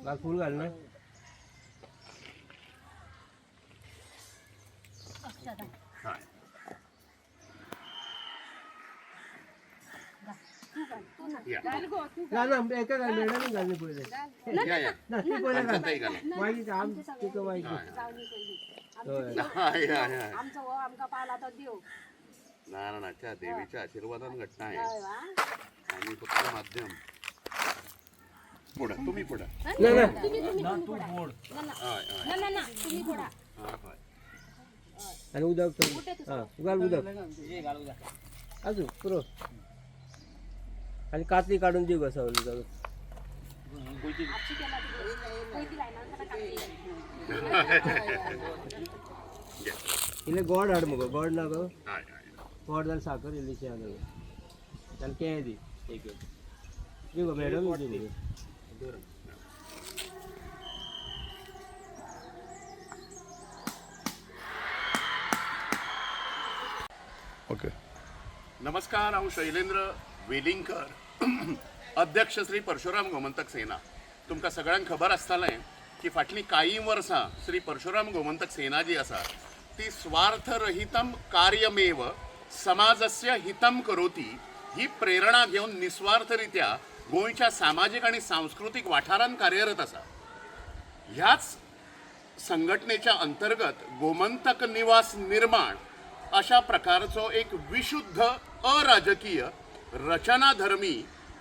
काल फूल घाल ना एका घाल मॅडम घालणे पहिले ती पहिले घाल माहिती आम तिथं माहिती आमचा हो आमका पाला तर देव नारायणाच्या देवीच्या आशीर्वादाने घटना आहे आणि फक्त माध्यम पुढे तुम्ही पुढे आणि उदक घाल उदक अजून पुरो आणि कातली काढून देऊ कसं उदक इले गोड हाड मगो गोड ना गो गोड जाल साखर इल्लीशी हाड जाल केळें दी एक दिव मॅडम दिव ओके नमस्कार हांव शैलेंद्र वेलिंगकर अध्यक्ष श्री परशुराम गोमंतक सेना तुमकां सगळ्यांक खबर आसतलें की फाटलीं कांय वर्सां श्री परशुराम गोमंतक सेना जी आसा ती स्वार्थरहितं कार्यमेव समाजस्य हितं करोति ही प्रेरणा घेऊन निस्वार्थरित्या गोंयच्या सामाजिक आणि सांस्कृतिक वाठारांत कार्यरत आसा। ह्याच संघटनेच्या अंतर्गत गोमंतक निवास निर्माण अशा प्रकारचो एक विशुद्ध अराजकीय रचनाधर्मी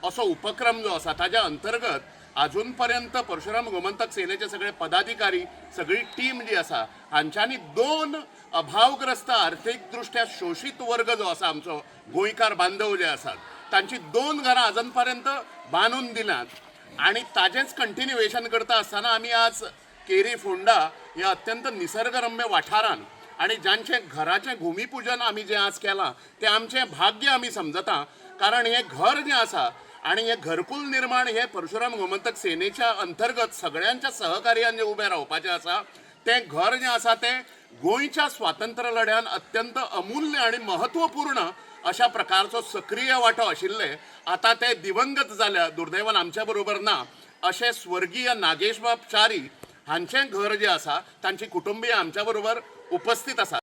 असो उपक्रम जो आसा ताच्या अंतर्गत अजून पर्यंत परशुराम गोमंतक सेनेचे सगळे पदाधिकारी सगळी टीम जी आसा हांच्यांनी 2 अभावग्रस्त आर्थीकदृष्ट्या शोषित वर्ग जो आसा आमचो गोंयकार बांधव जे आसात तांची 2 घरां अजून पर्यंत बांदून दिल्यात आणि ताजेच कंटिन्युएशन करता आसतना आमी आज केरी फोंडा ह्या अत्यंत निसर्गरम्य वाठारांत आणि ज्यांचे घराचे भूमिपूजन आमी जे आज केलां ते आमचें भाग्य आमी समजता कारण हे घर जे आसा आणि हे घरकुल निर्माण हे परशुराम गोमंतक सेनेच्या अंतर्गत सगळ्यांच्या सहकार्यान जे उबे रावपाचें आसा ते घर जे आसा ते गोंयच्या स्वातंत्र्य लढ्यान अत्यंत अमूल्य आणि महत्वपूर्ण अशा प्रकारचो सक्रिय वांटो आशिल्ले आता ते दिवंगत जाल्या दुर्दैवान आमच्या बरोबर ना अशे स्वर्गीय नागेशबाब च्यारी हांचें घर जे आसा तांची कुटुंबीय आमच्या बरोबर उपस्थित आसा।